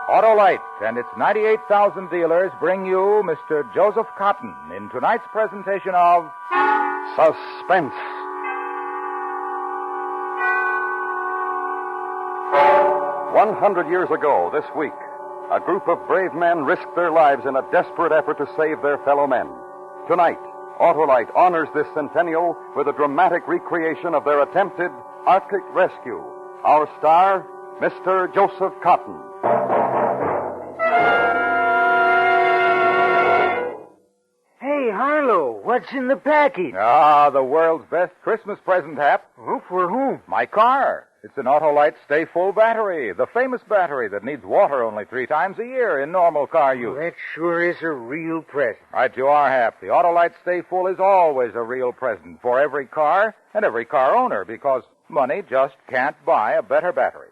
Autolite and its 98,000 dealers bring you Mr. Joseph Cotton in tonight's presentation of Suspense. 100 years ago, this week, a group of brave men risked their lives in a desperate effort to save their fellow men. Tonight, Autolite honors this centennial with a dramatic recreation of their attempted Arctic rescue. Our star, Mr. Joseph Cotton. Hey, Harlow, what's in the package? the world's best Christmas present, Hap. Oh, for whom? My car. It's an Autolite Stay Full battery, the famous battery that needs water only 3 times a year in normal car use. That sure is a real present. Right you are, Hap. The Autolite Stay Full is always a real present for every car and every car owner because money just can't buy a better battery.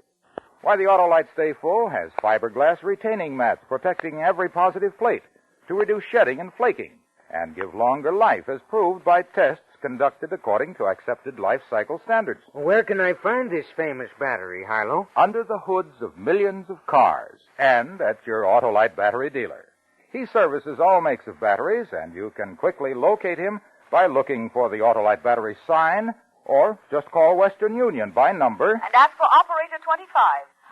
Why, the Autolite Stay Full has fiberglass retaining mats protecting every positive plate to reduce shedding and flaking and give longer life as proved by tests conducted according to accepted life cycle standards. Where can I find this famous battery, Harlow? Under the hoods of millions of cars and at your Autolite battery dealer. He services all makes of batteries, and you can quickly locate him by looking for the Autolite battery sign or just call Western Union by number. And ask for Operator 25.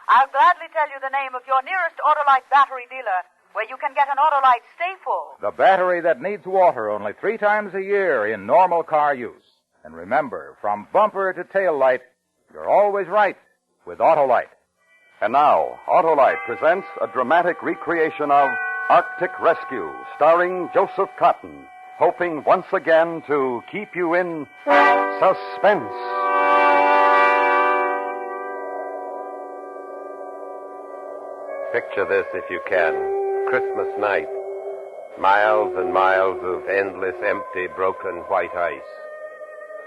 I'll gladly tell you the name of your nearest Autolite battery dealer where you can get an Autolite Stay Full. The battery that needs water only 3 times a year in normal car use. And remember, from bumper to tail light, you're always right with Autolite. And now, Autolite presents a dramatic recreation of Arctic Rescue, starring Joseph Cotton, hoping once again to keep you in suspense. Picture this if you can. Christmas night. Miles and miles of endless, empty, broken white ice.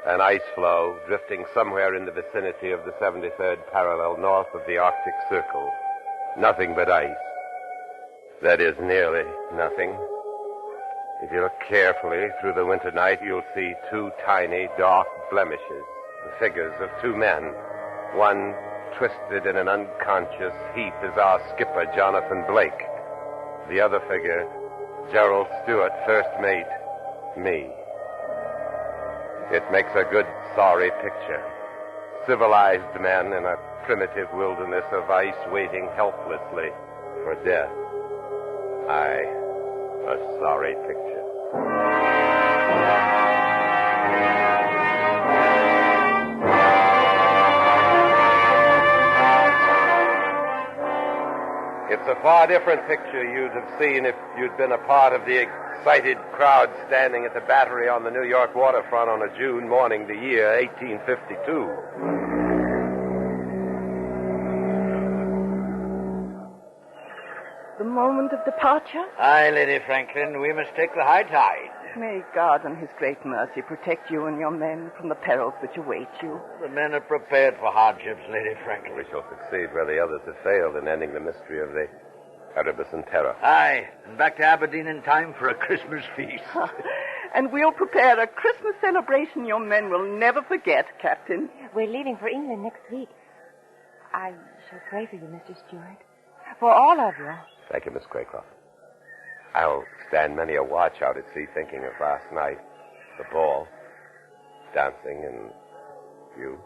An ice floe drifting somewhere in the vicinity of the 73rd parallel north of the Arctic Circle. Nothing but ice. That is, nearly nothing. If you look carefully through the winter night, you'll see 2 tiny, dark blemishes, the figures of 2 men. One twisted in an unconscious heap is our skipper, Jonathan Blake. The other figure, Gerald Stewart, first mate, me. It makes a good, sorry picture. Civilized men in a primitive wilderness of ice waiting helplessly for death. Aye, a sorry picture. It's a far different picture you'd have seen if you'd been a part of the excited crowd standing at the battery on the New York waterfront on a June morning, the year 1852. The moment of departure? Aye, Lady Franklin, we must take the high tide. May God in his great mercy protect you and your men from the perils which await you. The men are prepared for hardships, Lady Franklin. We shall succeed where the others have failed in ending the mystery of the Erebus and Terror. Aye, and back to Aberdeen in time for a Christmas feast. And we'll prepare a Christmas celebration your men will never forget, Captain. We're leaving for England next week. I shall pray for you, Mr. Stewart. For all of you. Thank you, Miss Craycroft. I'll stand many a watch out at sea thinking of last night. The ball, dancing, and you.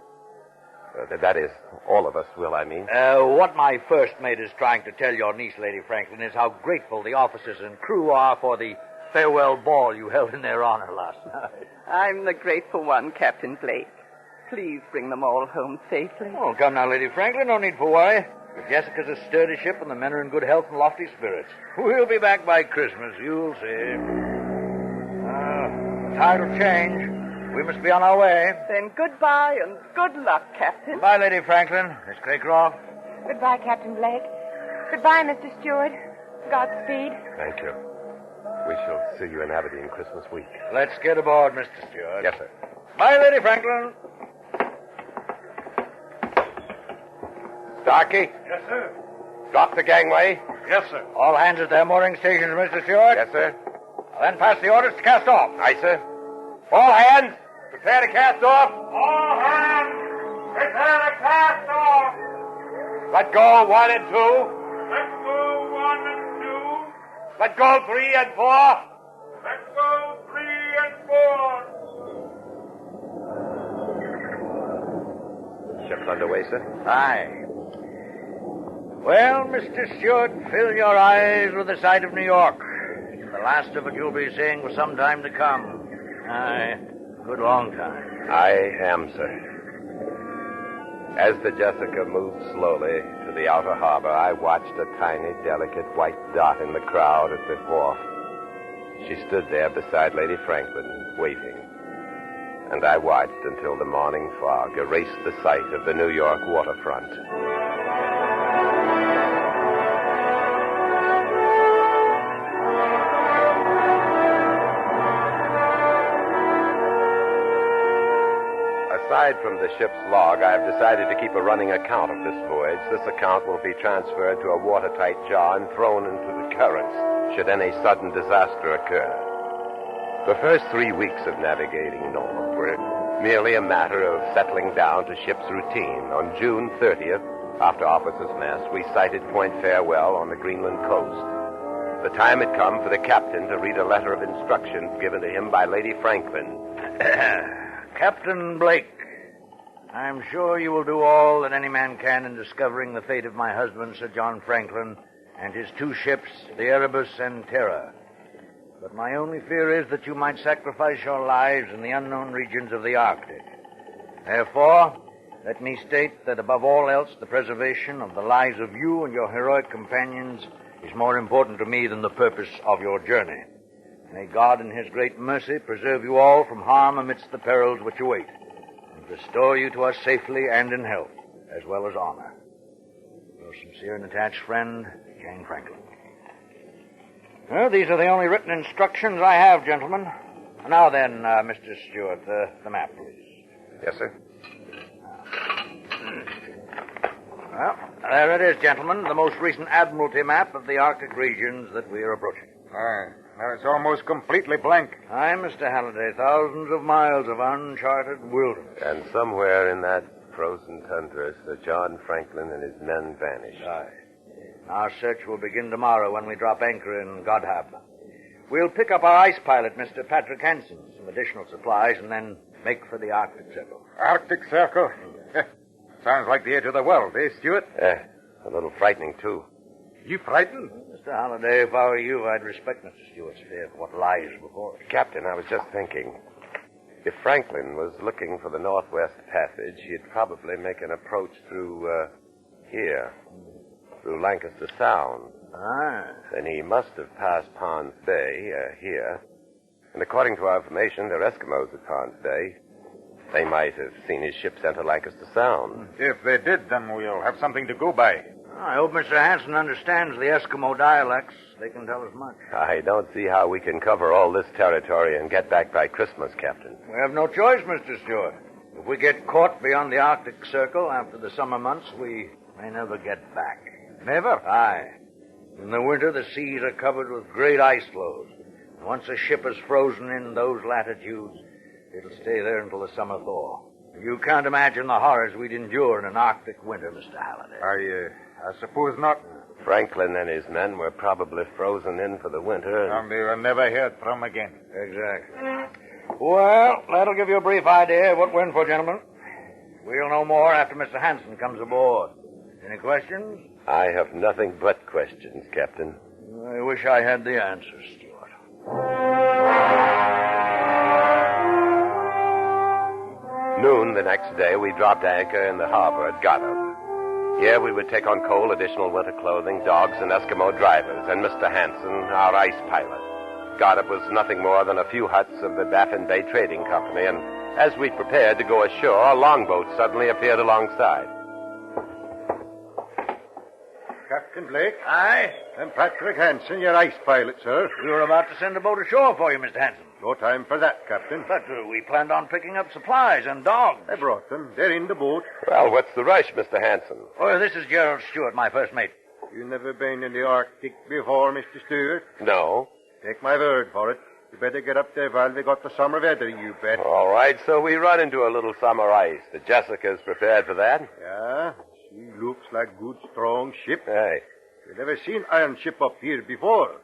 That is, all of us will, I mean. What my first mate is trying to tell your niece, Lady Franklin, is how grateful the officers and crew are for the farewell ball you held in their honor last night. I'm the grateful one, Captain Blake. Please bring them all home safely. Oh, come now, Lady Franklin, no need for worry. The Jessica's a sturdy ship, and the men are in good health and lofty spirits. We'll be back by Christmas, you'll see. The tide will change. We must be on our way. Then goodbye and good luck, Captain. Goodbye, Lady Franklin. Miss Craycroft. Goodbye, Captain Blake. Goodbye, Mr. Stewart. Godspeed. Thank you. We shall see you in Aberdeen Christmas week. Let's get aboard, Mr. Stewart. Yes, sir. Bye, Lady Franklin. Starkey? Yes, sir. Drop the gangway. Yes, sir. All hands at their mooring stations, Mr. Stewart. Yes, sir. I'll then pass the orders to cast off. Aye, sir. All hands, prepare to cast off. All hands, prepare to cast off. Let go, 1 and 2. Let go, Let go 3 and 4. Let go 3 and 4. Ship's underway, sir? Aye. Well, Mr. Stewart, fill your eyes with the sight of New York. The last of it you'll be seeing for some time to come. Aye, good long time. I am, sir. As the Jessica moved slowly to the outer harbor, I watched a tiny, delicate white dot in the crowd at the wharf. She stood there beside Lady Franklin, waiting. And I watched until the morning fog erased the sight of the New York waterfront. Aside from the ship's log, I have decided to keep a running account of this voyage. This account will be transferred to a watertight jar and thrown into the currents should any sudden disaster occur. The first 3 weeks of navigating north were merely a matter of settling down to ship's routine. On June 30th, after officers' mess, we sighted Point Farewell on the Greenland coast. The time had come for the captain to read a letter of instructions given to him by Lady Franklin. Captain Blake, I'm sure you will do all that any man can in discovering the fate of my husband, Sir John Franklin, and his 2 ships, the Erebus and Terror. But my only fear is that you might sacrifice your lives in the unknown regions of the Arctic. Therefore, let me state that above all else, the preservation of the lives of you and your heroic companions is more important to me than the purpose of your journey. May God in his great mercy preserve you all from harm amidst the perils which await, and restore you to us safely and in health, as well as honor. Your sincere and attached friend, Jane Franklin. Well, these are the only written instructions I have, gentlemen. Now then, Mr. Stewart, the map, please. Yes, sir. Well, there it is, gentlemen, the most recent Admiralty map of the Arctic regions that we are approaching. Aye. Now it's almost completely blank. Aye, Mr. Halliday, thousands of miles of uncharted wilderness. And somewhere in that frozen tundra, Sir John Franklin and his men vanished. Aye. Our search will begin tomorrow when we drop anchor in Godhab. We'll pick up our ice pilot, Mr. Patrick Hansen, some additional supplies, and then make for the Arctic Circle. Arctic Circle? Sounds like the edge of the world, eh, Stuart? A little frightening, too. You frightened? Mr. Halliday, if I were you, I'd respect Mr. Stewart's fear for what lies before us. Captain, I was just thinking. If Franklin was looking for the Northwest Passage, he'd probably make an approach through, here. Through Lancaster Sound. Ah. Then he must have passed Ponds Bay, here. And according to our information, they're Eskimos at Ponds Bay. They might have seen his ship enter Lancaster Sound. If they did, then we'll have something to go by. I hope Mr. Hansen understands the Eskimo dialects. They can tell us much. I don't see how we can cover all this territory and get back by Christmas, Captain. We have no choice, Mr. Stewart. If we get caught beyond the Arctic Circle after the summer months, we may never get back. Never? Aye. In the winter, the seas are covered with great ice floes. And once a ship is frozen in those latitudes, it'll stay there until the summer thaw. You can't imagine the horrors we'd endure in an Arctic winter, Mr. Halliday. I suppose not. Franklin and his men were probably frozen in for the winter. And they were never heard from again. Exactly. Well, that'll give you a brief idea of what we're in for, gentlemen. We'll know more after Mr. Hansen comes aboard. Any questions? I have nothing but questions, Captain. I wish I had the answers, Stewart. Noon the next day, we dropped anchor in the harbor at Godhab. Here we would take on coal, additional winter clothing, dogs, and Eskimo drivers, and Mr. Hansen, our ice pilot. Godhab was nothing more than a few huts of the Baffin Bay Trading Company, and as we prepared to go ashore, a longboat suddenly appeared alongside. Captain Blake? Aye? I'm Patrick Hansen, your ice pilot, sir. We were about to send a boat ashore for you, Mr. Hansen. No time for that, Captain. But we planned on picking up supplies and dogs. I brought them. They're in the boat. Well, what's the rush, Mr. Hansen? Oh, this is Gerald Stewart, my first mate. You never been in the Arctic before, Mr. Stewart? No. Take my word for it. You better get up there while they got the summer weather, you bet. All right, so we run into a little summer ice. The Jessica's prepared for that? Yeah, she looks like good, strong ship. Hey. We've never seen iron ship up here before.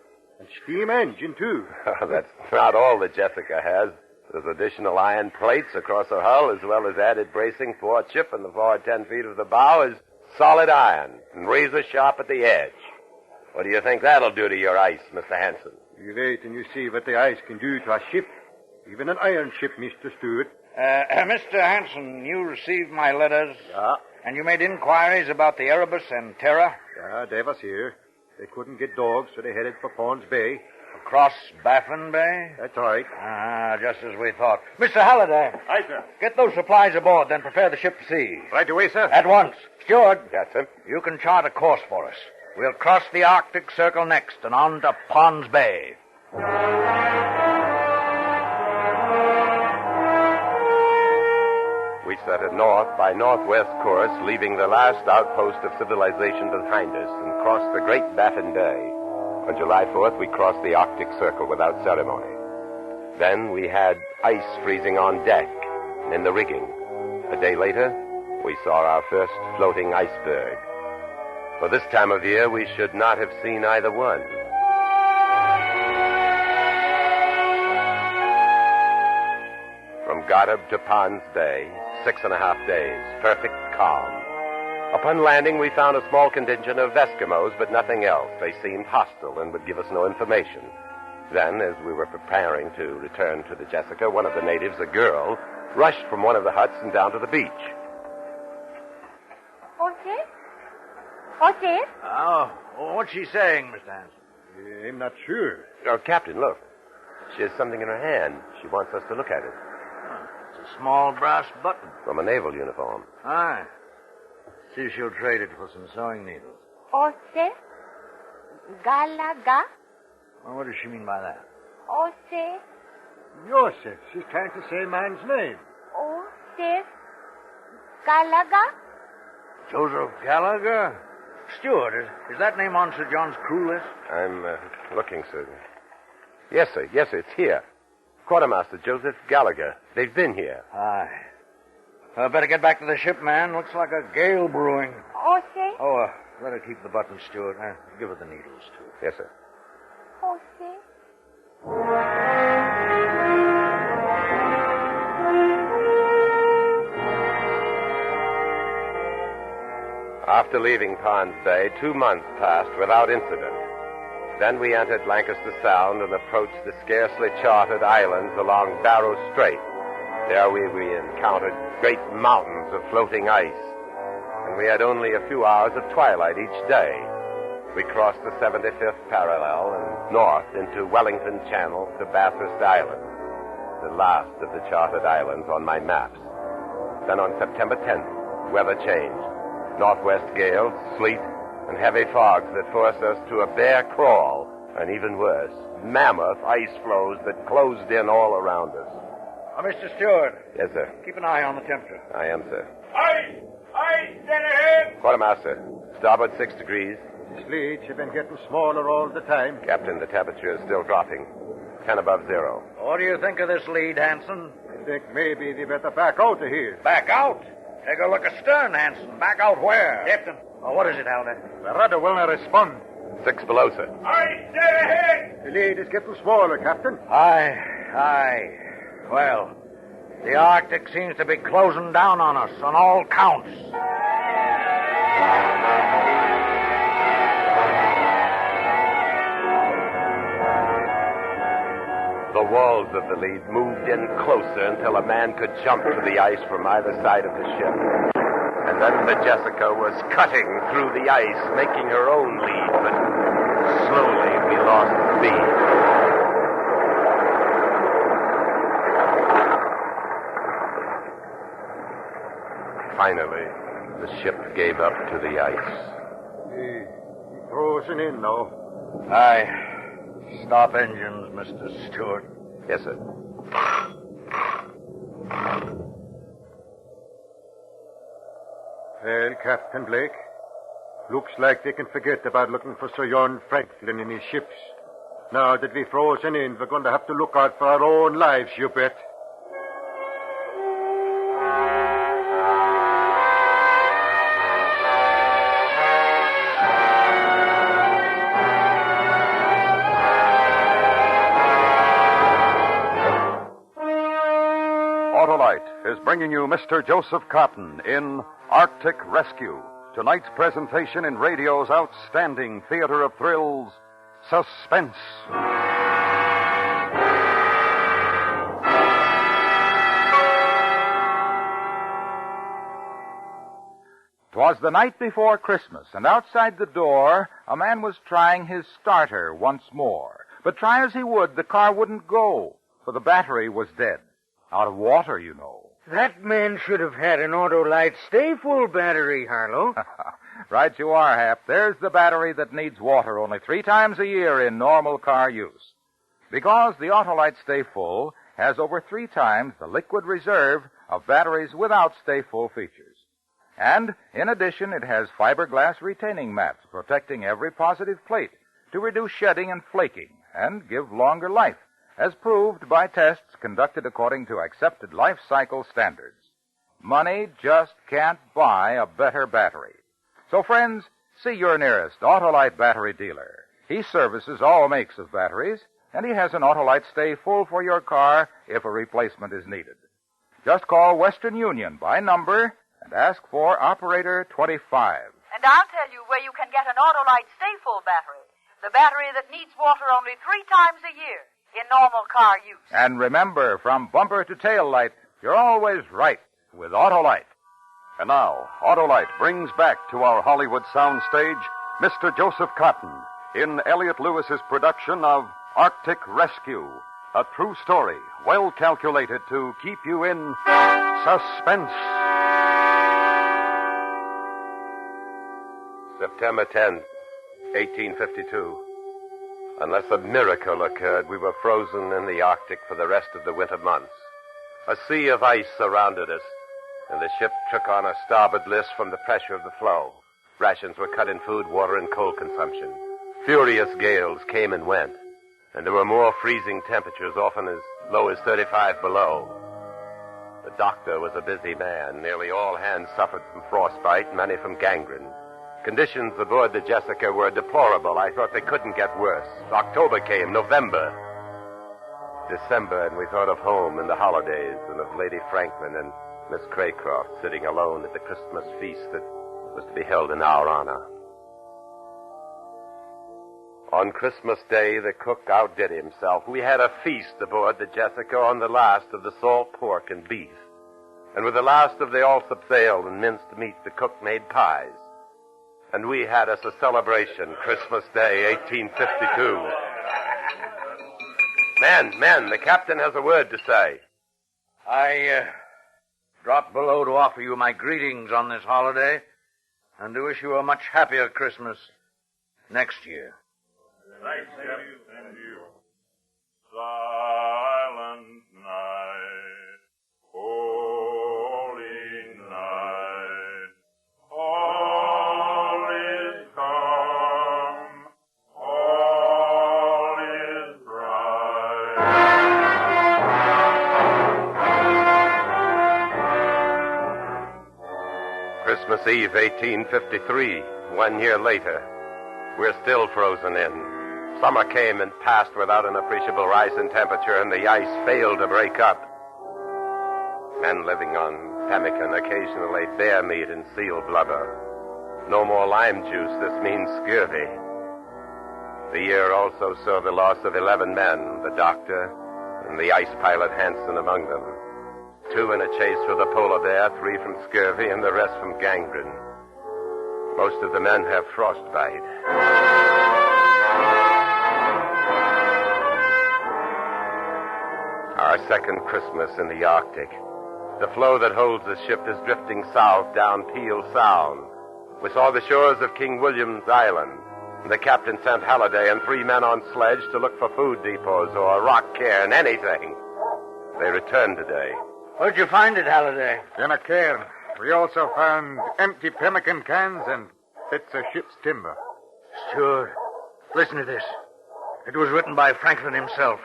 And steam engine, too. That's not all the Jessica has. There's additional iron plates across her hull, as well as added bracing forward-ship, and the forward 10 feet of the bow is solid iron and razor sharp at the edge. What do you think that'll do to your ice, Mr. Hanson? You wait and you see what the ice can do to a ship. Even an iron ship, Mr. Stewart. Mr. Hanson, you received my letters. Yeah. And you made inquiries about the Erebus and Terra? Yeah, they was here. They couldn't get dogs, so they headed for Pond's Bay. Across Baffin Bay? That's right. Just as we thought. Mr. Halliday. Aye, sir. Get those supplies aboard, then prepare the ship to sea. Right away, sir. At once. Steward. Yes, sir. You can chart a course for us. We'll cross the Arctic Circle next and on to Pond's Bay. We set a north by northwest course, leaving the last outpost of civilization behind us, and crossed the Great Baffin Bay. On July 4th, we crossed the Arctic Circle without ceremony. Then we had ice freezing on deck and in the rigging. A day later, we saw our first floating iceberg. For this time of year, we should not have seen either one. From Goddard to Pond's Bay, 6.5 days, perfect calm. Upon landing, we found a small contingent of Eskimos, but nothing else. They seemed hostile and would give us no information. Then, as we were preparing to return to the Jessica, one of the natives, a girl, rushed from one of the huts and down to the beach. What's it? Oh, what's she saying, Mr. Hanson? I'm not sure. Oh, Captain, look. She has something in her hand. She wants us to look at it. It's a small brass button. From a naval uniform. Aye. See if she'll trade it for some sewing needles. Ose? Galaga? Well, what does she mean by that? Ose? Joseph. She's trying to say man's name. Ose? Galaga? Joseph Gallagher? Steward, is that name on Sir John's crew list? I'm looking, sir. Yes, sir. Yes, sir. It's here. Quartermaster Joseph Gallagher. They've been here. Aye. I better get back to the ship, man. Looks like a gale brewing. Ose? Oh, let her keep the button, Steward. Give her the needles, too. Yes, sir. Ose? After leaving Pond's Bay, 2 months passed without incident. Then we entered Lancaster Sound and approached the scarcely charted islands along Barrow Strait. There we encountered great mountains of floating ice, and we had only a few hours of twilight each day. We crossed the 75th parallel and north into Wellington Channel to Bathurst Island, the last of the charted islands on my maps. Then on September 10th, weather changed. Northwest gales, sleet, and heavy fogs that forced us to a bare crawl, and even worse, mammoth ice floes that closed in all around us. Mr. Steward. Yes, sir. Keep an eye on the temperature. I am, sir. Ice! Ice! Dead ahead! Quartermaster, starboard 6 degrees. The sleets have been getting smaller all the time. Captain, the temperature is still dropping. 10 above zero. What do you think of this lead, Hanson? I think maybe they better back out of here. Back out? Take a look astern, Hanson. Back out where? Captain. Oh, what is it, Halliday? The rudder will not respond. 6 below, sir. Ice! Dead ahead! The lead is getting smaller, Captain. Aye. Well, the Arctic seems to be closing down on us on all counts. The walls of the lead moved in closer until a man could jump to the ice from either side of the ship. And then the Jessica was cutting through the ice, making her own lead, but slowly we lost speed. Finally, the ship gave up to the ice. He's frozen in now. Aye. Stop engines, Mr. Stewart. Yes, sir. Well, Captain Blake, looks like they can forget about looking for Sir John Franklin in his ships. Now that we're frozen in, we're going to have to look out for our own lives, you bet. Autolite is bringing you Mr. Joseph Cotton in Arctic Rescue. Tonight's presentation in radio's outstanding theater of thrills, Suspense. 'Twas the night before Christmas, and outside the door, a man was trying his starter once more. But try as he would, the car wouldn't go, for the battery was dead. Out of water, you know. That man should have had an Autolite Stay Full battery, Harlow. Right you are, Hap. There's the battery that needs water only 3 times a year in normal car use. Because the Autolite Stay Full has over 3 times the liquid reserve of batteries without Stay Full features. And, in addition, it has fiberglass retaining mats protecting every positive plate to reduce shedding and flaking and give longer life, as proved by tests conducted according to accepted life cycle standards. Money just can't buy a better battery. So, friends, see your nearest Autolite battery dealer. He services all makes of batteries, and he has an Autolite Stay Full for your car if a replacement is needed. Just call Western Union by number and ask for Operator 25. And I'll tell you where you can get an Autolite Stay Full battery. The battery that needs water only 3 times a year in normal car use. And remember, from bumper to tail light, you're always right with Autolite. And now, Autolite brings back to our Hollywood soundstage Mr. Joseph Cotton in Elliot Lewis's production of Arctic Rescue, a true story well calculated to keep you in suspense. September 10th, 1852. Unless a miracle occurred, we were frozen in the Arctic for the rest of the winter months. A sea of ice surrounded us, and the ship took on a starboard list from the pressure of the floe. Rations were cut in food, water, and coal consumption. Furious gales came and went, and there were more freezing temperatures, often as low as 35 below. The doctor was a busy man. Nearly all hands suffered from frostbite, many from gangrene. Conditions aboard the Jessica were deplorable. I thought they couldn't get worse. October came, November, December, and we thought of home and the holidays and of Lady Franklin and Miss Craycroft sitting alone at the Christmas feast that was to be held in our honor. On Christmas Day, the cook outdid himself. We had a feast aboard the Jessica on the last of the salt pork and beef. And with the last of the Allsop's ale and minced meat, the cook made pies. And we had us a celebration, Christmas Day, 1852. Men, the captain has a word to say. I dropped below to offer you my greetings on this holiday and to wish you a much happier Christmas next year. Thanks, Captain. And you. Silent night, holy night, all is calm, all is bright. Christmas Eve, 1853, 1 year later. We're still frozen in. Summer came and passed without an appreciable rise in temperature, and the ice failed to break up. Men living on pemmican, occasionally bear meat and seal blubber. No more lime juice. This means scurvy. The year also saw the loss of 11 men, the doctor and the ice pilot Hansen among them. 2 in a chase for the polar bear, 3 from scurvy, and the rest from gangrene. Most of the men have frostbite. Our second Christmas in the Arctic. The floe that holds the ship is drifting south down Peel Sound. We saw the shores of King William's Island. The captain sent Halliday and 3 men on sledge to look for food depots or rock cairn, anything. They returned today. Where'd you find it, Halliday? In a cairn. We also found empty pemmican cans and bits of ship's timber. Steward, listen to this. It was written by Franklin himself.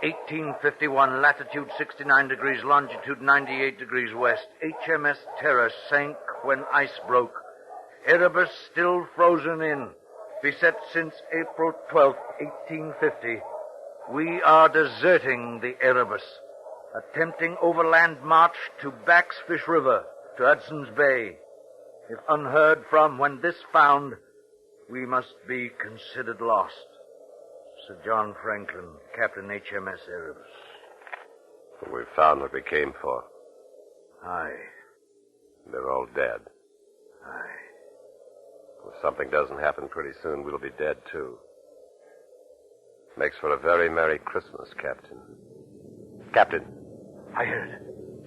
1851, latitude 69 degrees, longitude 98 degrees west. HMS Terror sank when ice broke. Erebus still frozen in. Beset since April 12th, 1850. We are deserting the Erebus. attempting overland march to Baxfish River, to Hudson's Bay. If unheard from when this found, we must be considered lost. Sir John Franklin, Captain HMS Erebus. We found what we came for. Aye. They're all dead. Aye. If something doesn't happen pretty soon, we'll be dead, too. Makes for a very Merry Christmas, Captain. Captain. I heard it.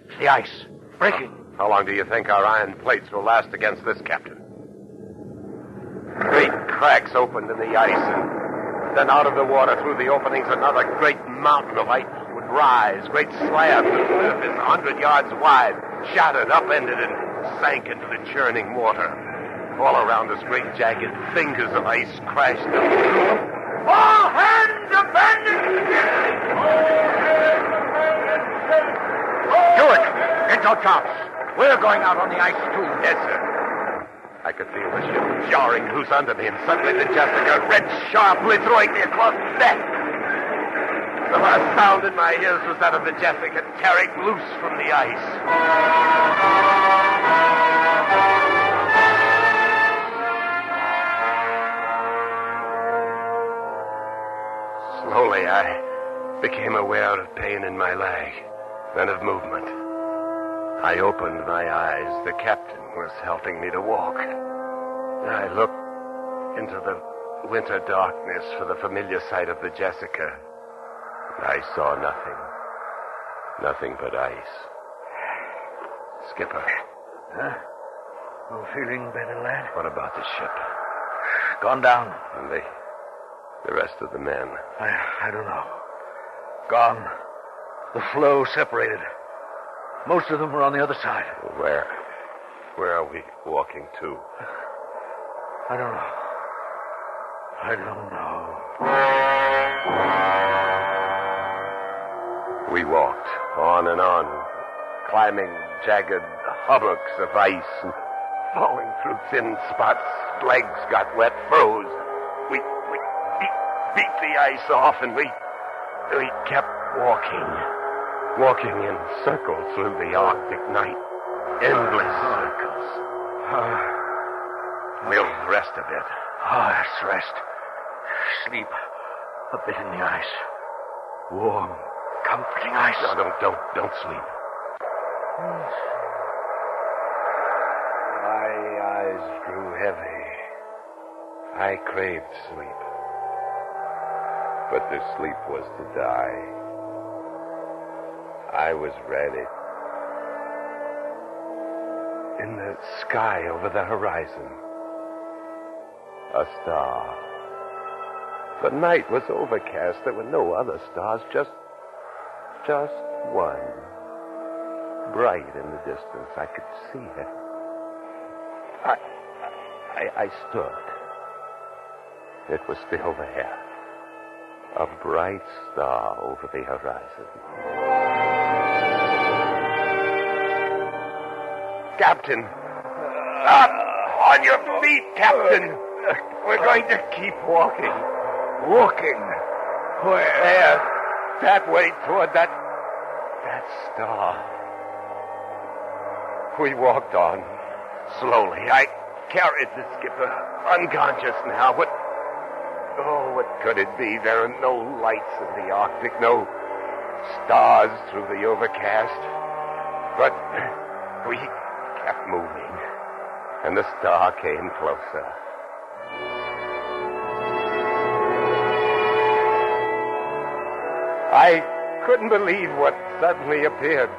It's the ice. Breaking. How long do you think our iron plates will last against this, Captain? Great cracks opened in the ice, and then out of the water through the openings, another great mountain of ice would rise. Great slabs of surface 100 yards wide, shattered, upended, and sank into the churning water. All around us, great jagged fingers of ice crashed up. All hands abandon ship! Stewart, get your chops. We're going out on the ice, too. Yes, sir. I could feel the ship jarring loose under me, and suddenly the Jessica, red sharply, throwing me across the deck. The last sound in my ears was that of the Jessica tearing loose from the ice. Slowly, I became aware of pain in my leg, then of movement. I opened my eyes. The captain was helping me to walk. I looked into the winter darkness for the familiar sight of the Jessica. I saw nothing. Nothing but ice. Skipper. Huh? Oh, feeling better, lad? What about the ship? Gone down. And the rest of the men? I don't know. Gone. The floe separated. Most of them were on the other side. Where? Where are we walking to? I don't know. I don't know. We walked on and on, climbing jagged hummocks of ice and falling through thin spots. Legs got wet, froze. We beat the ice off, and we kept walking in circles through the Arctic night. Endless circles. We'll rest a bit. Let's rest. Sleep a bit in the ice. Warm, comforting ice. No, don't sleep. My eyes grew heavy. I craved sleep. But the sleep was to die. I was ready. In the sky over the horizon, a star. The night was overcast. There were no other stars, just one. Bright in the distance. I could see it. I stood. It was still there. A bright star over the horizon. Captain! Up! On your feet, Captain! We're going to keep walking. Walking? Where? There. That way toward that star. We walked on, slowly. I carried the skipper, unconscious now. What could it be? There are no lights in the Arctic, no stars through the overcast. But we kept moving, and the star came closer. I couldn't believe what suddenly appeared.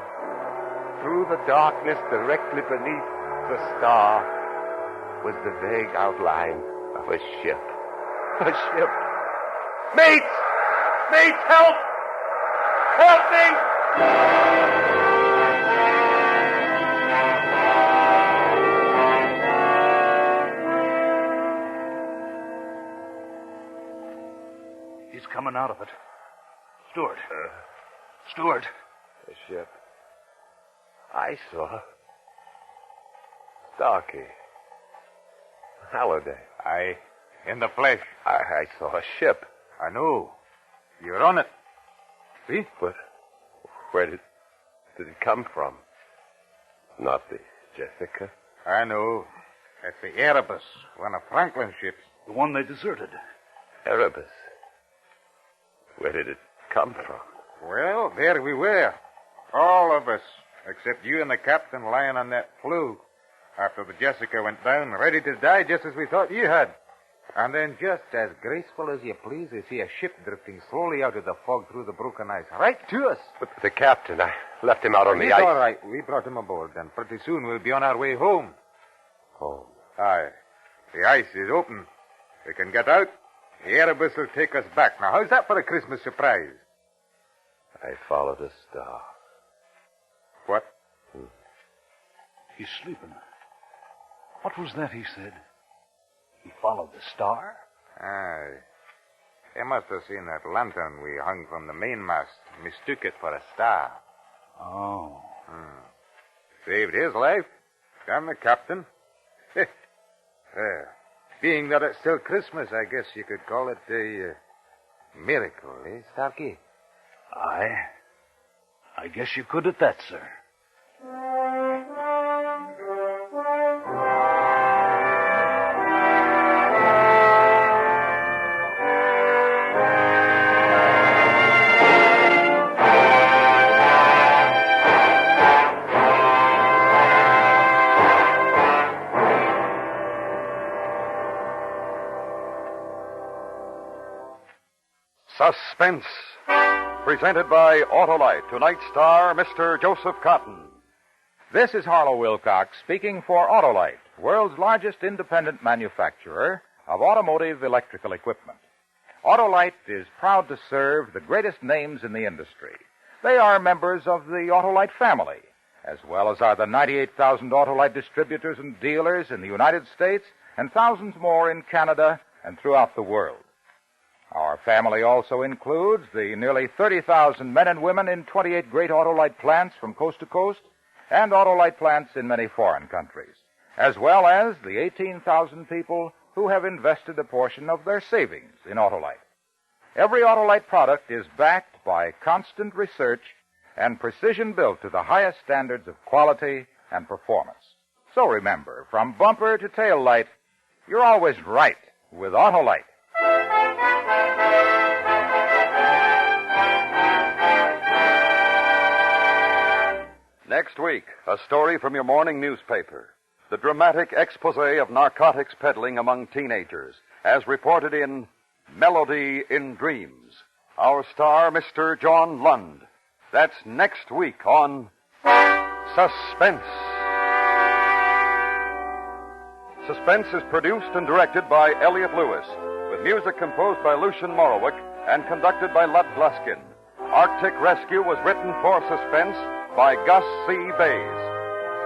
Through the darkness directly beneath the star was the vague outline of a ship. A ship. Mates! Mates, help! Help me! He's coming out of it. Stewart. Stewart. The ship. I saw Starkey. Halliday. In the flesh. I saw a ship. I know. You're on it. See? But where did did it come from? Not the Jessica? I know. That's the Erebus, one of Franklin's ships. The one they deserted. Erebus? Where did it come from? Well, there we were. All of us, except you and the captain lying on that flue after the Jessica went down, ready to die just as we thought you had. And then just as graceful as you please, we see a ship drifting slowly out of the fog through the broken ice, right to us. But the captain, I left him out on the He's ice. all right. We brought him aboard, and pretty soon we'll be on our way home. Home? Aye. The ice is open. We can get out. The Erebus will take us back. Now, how's that for a Christmas surprise? I followed a star. What? He's sleeping. What was that he said? He followed the star? Aye. He must have seen that lantern we hung from the mainmast, mistook it for a star. Oh. Saved his life. Damn the captain. Being that it's still Christmas, I guess you could call it a miracle, eh, Starkey? I guess you could at that, sir. Suspense, presented by Autolite. Tonight's star, Mr. Joseph Cotton. This is Harlow Wilcox speaking for Autolite, world's largest independent manufacturer of automotive electrical equipment. Autolite is proud to serve the greatest names in the industry. They are members of the Autolite family, as well as are the 98,000 Autolite distributors and dealers in the United States and thousands more in Canada and throughout the world. Our family also includes the nearly 30,000 men and women in 28 great Autolite plants from coast to coast and Autolite plants in many foreign countries, as well as the 18,000 people who have invested a portion of their savings in Autolite. Every Autolite product is backed by constant research and precision built to the highest standards of quality and performance. So remember, from bumper to tail light, you're always right with Autolite. Next week, a story from your morning newspaper. The dramatic expose of narcotics peddling among teenagers, as reported in Melody in Dreams. Our star, Mr. John Lund. That's next week on Suspense. Suspense is produced and directed by Elliot Lewis, with music composed by Lucian Morowick and conducted by Lud Gluskin. Arctic Rescue was written for Suspense by Gus C. Bays.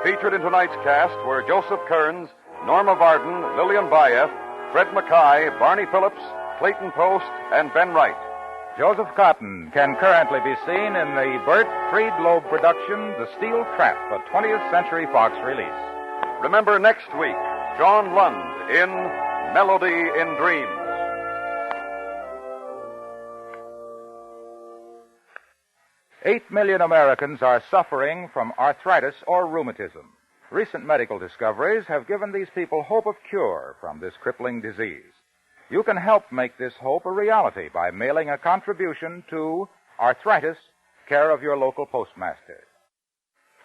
Featured in tonight's cast were Joseph Kearns, Norma Varden, Lillian Bayef, Fred Mackay, Barney Phillips, Clayton Post, and Ben Wright. Joseph Cotton can currently be seen in the Burt Friedloeb production, The Steel Trap, a 20th Century Fox release. Remember next week, John Lund in Melody in Dreams. Eight million Americans are suffering from arthritis or rheumatism. Recent medical discoveries have given these people hope of cure from this crippling disease. You can help make this hope a reality by mailing a contribution to Arthritis, care of your local postmaster.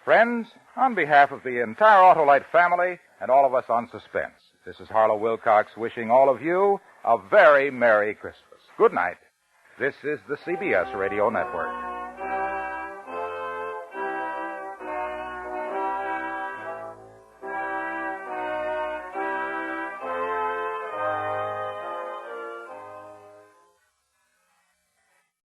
Friends, on behalf of the entire Autolite family and all of us on Suspense, this is Harlow Wilcox wishing all of you a very Merry Christmas. Good night. This is the CBS Radio Network.